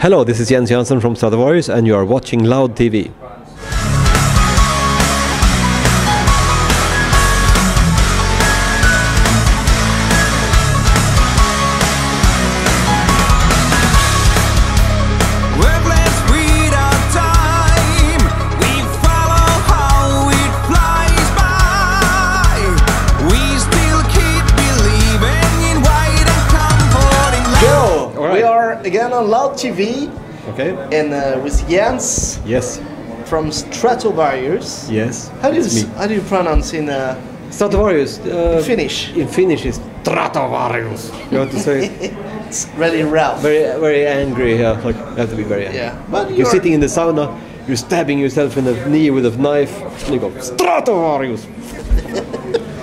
Hello, this is Jens Jansson from Stratovarius and you are watching Loud TV. Again on Loud TV, okay, and with Jens. Yes. From Stratovarius. Yes. How do you pronounce in Stratovarius? Finnish. In Finnish is Stratovarius. You have to say. It's really rough. Very angry. Yeah, like you have to be very angry. Yeah, but you're sitting in the sauna, you're stabbing yourself in the knee with a knife, and you go Stratovarius.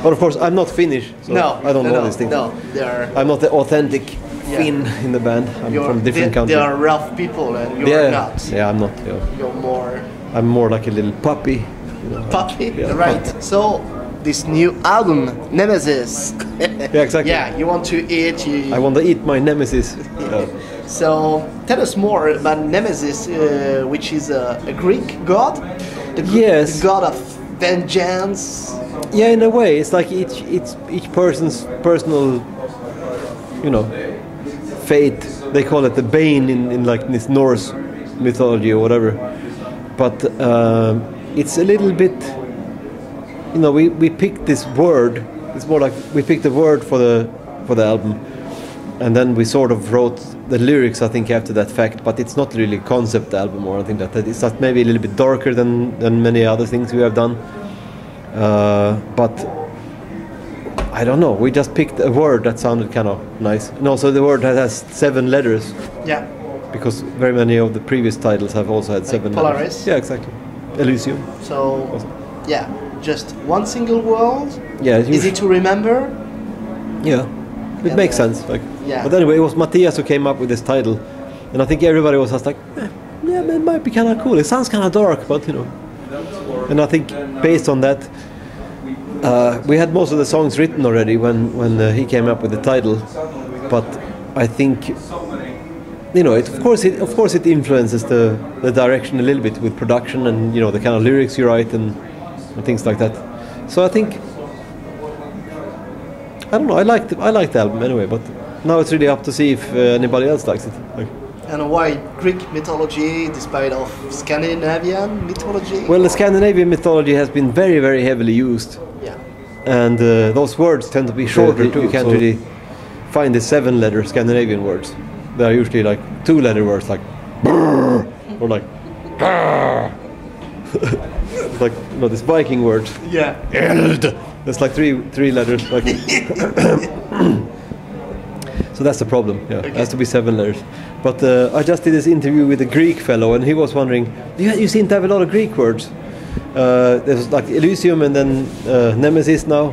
But of course, I'm not Finnish, so I don't know these things. No, they are. I'm not the authentic Finn in the band. I'm from different countries. They are rough people, and you're not. Yeah, I'm not. Yeah. You're more. I'm more like a little puppy. You know, puppy, yeah, right? Puppy. So, this new album, Nemesis. Yeah, exactly. Yeah, you want to eat. I want to eat my Nemesis. So, tell us more about Nemesis, which is a Greek god. Yes. The god of vengeance. Yeah, in a way, it's like each person's personal, you know, fate. They call it the bane in like this Norse mythology or whatever. But it's a little bit, you know, we picked this word. It's more like we picked the word for the album, and then we sort of wrote the lyrics, I think, after that fact. But it's not really a concept album or anything like that. It's just maybe a little bit darker than many other things we have done. But I don't know. We just picked a word that sounded kind of nice. And also the word that has 7 letters. Yeah. Because very many of the previous titles have also had 7 letters. Polaris. Yeah, exactly. Elysium. So, yeah, just one single word. Yeah. Easy to remember. Yeah. It makes sense. Like. Yeah. But anyway, it was Matthias who came up with this title, and I think everybody was just like, yeah, it might be kind of cool. It sounds kind of dark, but you know. And I think based on that. We had most of the songs written already when he came up with the title, but I think, you know, of course it influences the direction a little bit with production and, you know, the kind of lyrics you write and things like that. So I think, I don't know, I like the album anyway, but now it's really up to see if anybody else likes it. Like, and why Greek mythology despite of Scandinavian mythology? Well, the Scandinavian mythology has been very, very heavily used. Yeah. And those words tend to be shorter too. You can't really find the 7-letter Scandinavian words. They are usually like 2-letter words, like brrr, or like brrr. Like, you know, this Viking word. Yeah. Eld. There's like three letters. Like so that's the problem. Yeah, okay. It has to be 7 letters. But I just did this interview with a Greek fellow, and he was wondering, you seem to have a lot of Greek words. There's like Elysium and then Nemesis now.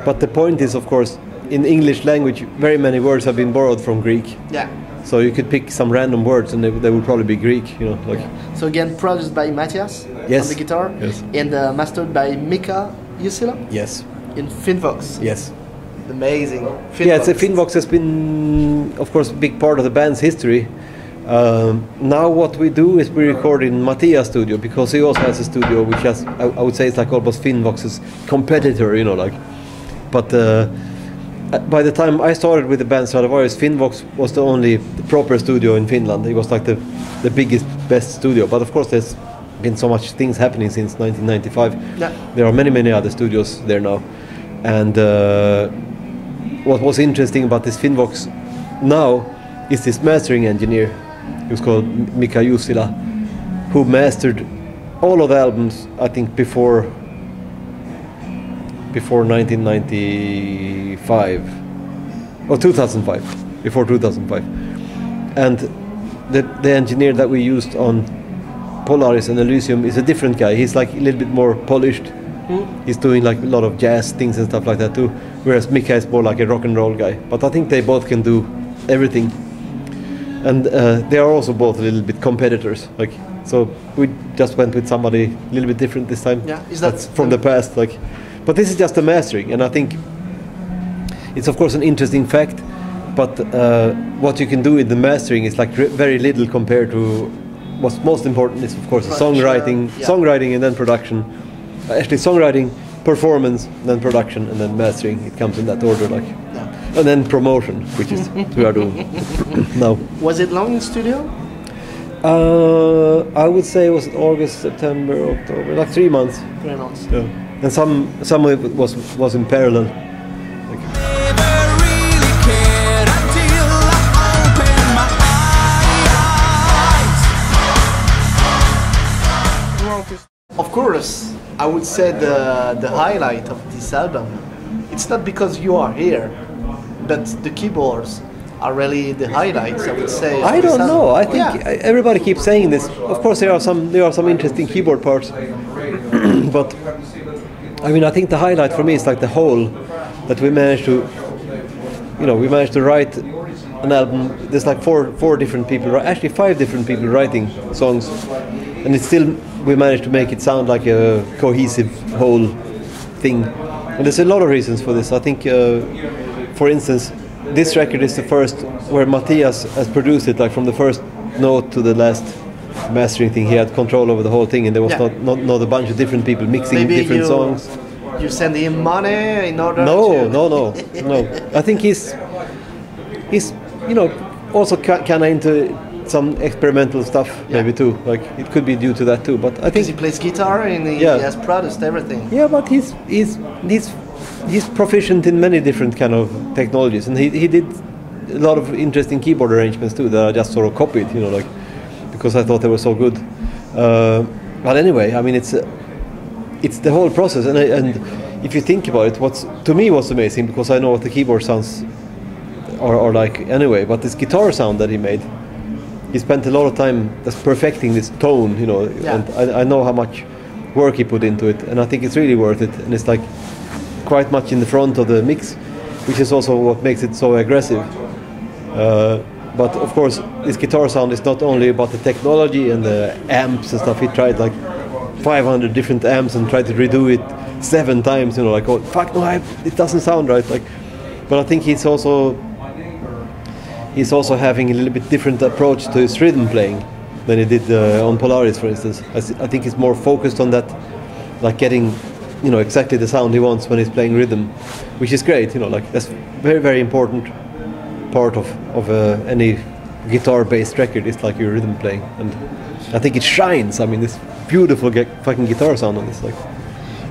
But the point is, of course, in English language, very many words have been borrowed from Greek. Yeah. So you could pick some random words, and they would probably be Greek. You know, like. So again, produced by Matthias on the guitar, and mastered by Mika Jusila. Yes. In Finnvox. Yes. Amazing. Finnvox. Yeah, Finnvox has been, of course, a big part of the band's history. Now what we do is we record in Matthias' studio, because he also has a studio which has, I would say, it's like almost Finnvox's competitor, you know, like. But by the time I started with the band Stratovarius, Finnvox was the only proper studio in Finland. It was like the biggest, best studio. But of course, there's been so much things happening since 1995. Yeah. There are many other studios there now, and what was interesting about this Finnvox now is this mastering engineer. He was called Mika Jusila, who mastered all of the albums, I think, before 1995 or 2005, before 2005. And the engineer that we used on Polaris and Elysium is a different guy. He's like a little bit more polished. He's doing like a lot of jazz things and stuff like that too, whereas Mika is more like a rock and roll guy. But I think they both can do everything, and they are also both a little bit competitors. Like, so we just went with somebody a little bit different this time. Yeah, that's from the past. Like, but this is just the mastering, and I think it's of course an interesting fact but what you can do with the mastering is like very little compared to what's most important is of course songwriting and then production. Actually, songwriting, performance, then production, and then mastering. It comes in that order, like, and then promotion, which is what we are doing now. Was it long in studio? I would say it was August, September, October, like 3 months. 3 months. Yeah. And some of it was in parallel. Of course, I would say the highlight of this album, it's not because you are here, but the keyboards are really the highlights, I would say. I don't know. I think everybody keeps saying this. Of course, there are some interesting keyboard parts, but I mean, I think the highlight for me is like the whole that we managed to write an album. There's like four different people, actually 5 different people writing songs, and it's still we managed to make it sound like a cohesive whole thing. And there's a lot of reasons for this. I think, for instance, this record is the first where Matthias has produced it, like from the first note to the last mastering thing. He had control over the whole thing, and there was not a bunch of different people mixing different songs. You send him money in order No. I think he's also kind of into some experimental stuff maybe too. Like it could be due to that too. But I think he plays guitar and he has produced everything. Yeah, but he's proficient in many different kind of technologies, and he did a lot of interesting keyboard arrangements too that I just sort of copied, like because I thought they were so good. But anyway, I mean it's the whole process, and if you think about it, what's amazing, because I know what the keyboard sounds are like anyway, but this guitar sound that he made. He spent a lot of time just perfecting this tone, and I know how much work he put into it, and I think it's really worth it, and it's like quite much in the front of the mix, which is also what makes it so aggressive. But of course, this guitar sound is not only about the technology and the amps and stuff. He tried like 500 different amps and tried to redo it 7 times, like, oh fuck no, it doesn't sound right. Like, but I think he's also having a little bit different approach to his rhythm playing than he did on Polaris, for instance. I think he's more focused on that, like getting, exactly the sound he wants when he's playing rhythm, which is great. Like that's very, very important part of any guitar-based record. It's like your rhythm playing, and I think it shines. I mean, this beautiful fucking guitar sound on this, like.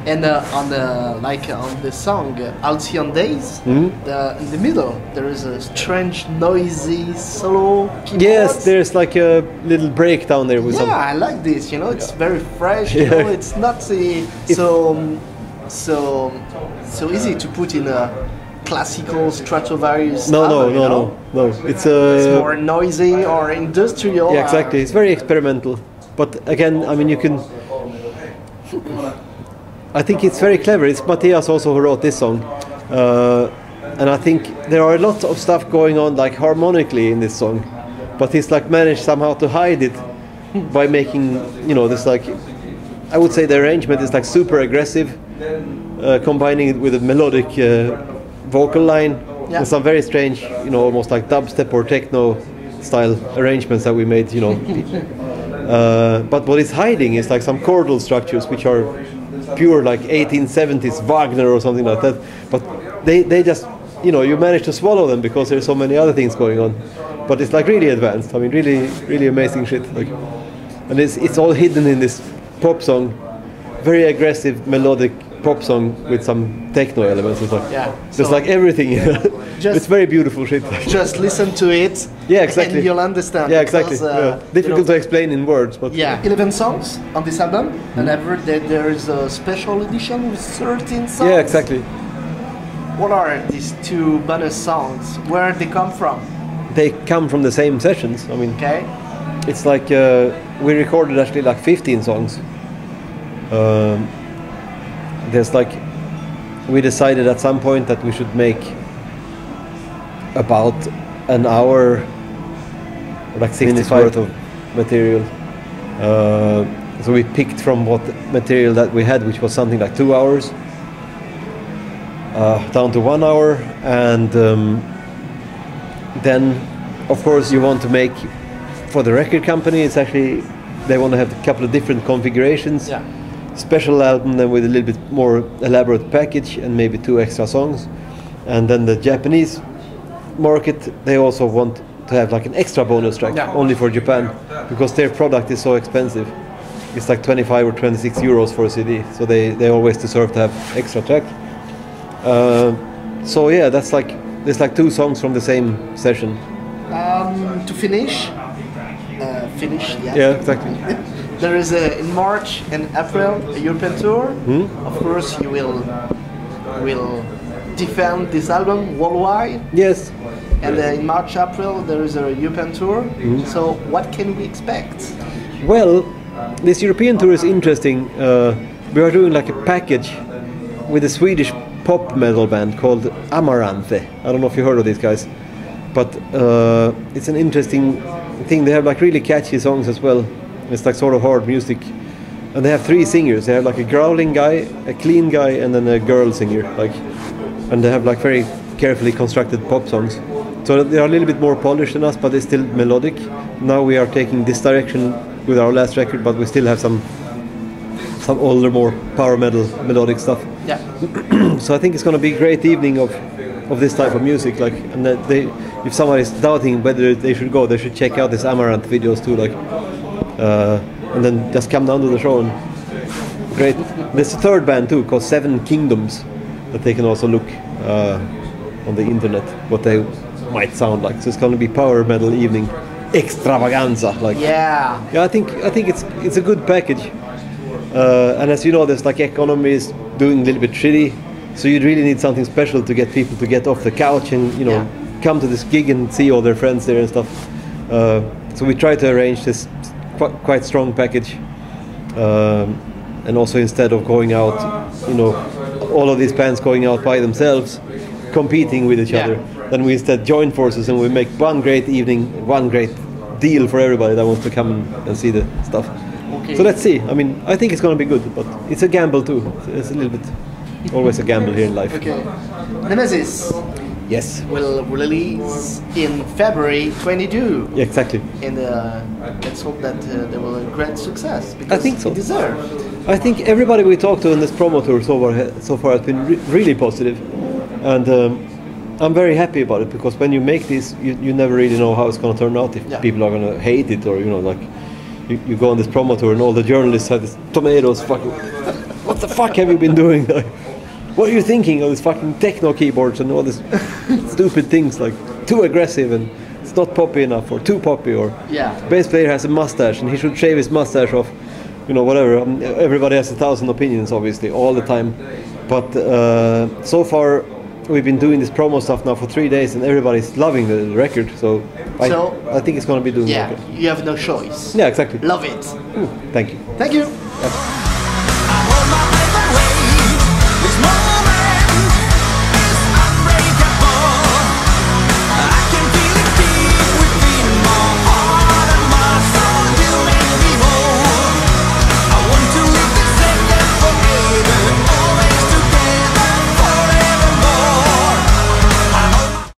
And on the song Halcyon Days, in the middle there is a strange noisy solo keyboard. Yes, there's like a little breakdown there with some. Yeah, I like this. It's very fresh. It's not so easy to put in a classical Stratovarius. No. It's more noisy or industrial. Yeah, exactly. It's very experimental, but again, I mean, you can. I think it's very clever. It's Matthias also who wrote this song, and I think there are a lot of stuff going on like harmonically in this song, but he's like managed somehow to hide it by making this, like, I would say the arrangement is like super aggressive, combining it with a melodic vocal line and some very strange, almost like dubstep or techno style arrangements that we made, but what it's hiding is like some chordal structures which are pure like 1870s Wagner or something like that, but they just you manage to swallow them because there's so many other things going on, but it's like really advanced. I mean, really, really amazing shit. Like, and it's all hidden in this pop song, very aggressive melodic pop song with some techno elements and stuff. Yeah, just like everything. It's very beautiful shit. Just listen to it. Yeah, exactly. And you'll understand. Yeah, exactly. Difficult to explain in words, but 11 songs on this album, and there is a special edition with 13 songs. Yeah, exactly. What are these 2 bonus songs? Where they come from? They come from the same sessions. I mean, it's like we recorded actually like 15 songs. There's like, we decided at some point that we should make about an hour, or like 60 minutes worth of material. So we picked from what material that we had, which was something like 2 hours, down to 1 hour, and then, of course, you want to make for the record company. It's actually they want to have a couple of different configurations. Yeah. Special album then with a little bit more elaborate package and maybe 2 extra songs. And then the Japanese market, they also want to have like an extra bonus track only for Japan, because their product is so expensive. It's like 25 or 26 euros for a CD, so they always deserve to have extra track. So yeah, there's like 2 songs from the same session. To finish, Yeah, exactly. There is in March and April a European tour. Of course, you will defend this album worldwide. Yes. And in March, April, there is a European tour. So what can we expect? Well, this European tour is interesting. We are doing like a package with a Swedish pop metal band called Amaranthe. I don't know if you heard of these guys, but it's an interesting thing. They have like really catchy songs as well. It's like sort of hard music, and they have 3 singers. They have like a growling guy, a clean guy, and then a girl singer. And they have like very carefully constructed pop songs. So they are a little bit more polished than us, but they're still melodic. Now we are taking this direction with our last record, but we still have some older, more power metal melodic stuff. Yeah. So I think it's going to be a great evening of this type of music. And that if someone is doubting whether they should go, they should check out this Amaranth videos too. And then just come down to the show. And great. There's a 3rd band too called 7 Kingdoms that they can also look on the internet what they might sound like. So it's going to be power metal evening extravaganza. Yeah. I think it's a good package. And as you know, there's like economy is doing a little bit shitty, so you really need something special to get people to get off the couch and come to this gig and see all their friends there and stuff. So we try to arrange this quite strong package, and also instead of going out, all of these bands going out by themselves, competing with each other, then we instead join forces and we make one great evening, one great deal for everybody that wants to come and see the stuff. Okay. So let's see. I mean, I think it's going to be good, but it's a gamble too. It's a little bit always a gamble here in life. Okay. Nemesis. Yes. Will release in February 22. Yeah, exactly. And let's hope that they will have great success, because I think so. they deserve. I think everybody we talked to in this promo tour so far has been really positive, and I'm very happy about it, because when you make this, you never really know how it's going to turn out. If people are going to hate it, or you go on this promo tour and all the journalists have this tomatoes. Fucking, what the fuck have you been doing? What are you thinking of these fucking techno keyboards and all this stupid things, too aggressive and it's not poppy enough, or too poppy, or bass player has a mustache and he should shave his mustache off, whatever. Everybody has 1,000 opinions, obviously, all the time. But so far we've been doing this promo stuff now for 3 days and everybody's loving the record. So I think it's going to be doing okay. You have no choice. Yeah, exactly. Love it. Thank you. Thank you. Yeah.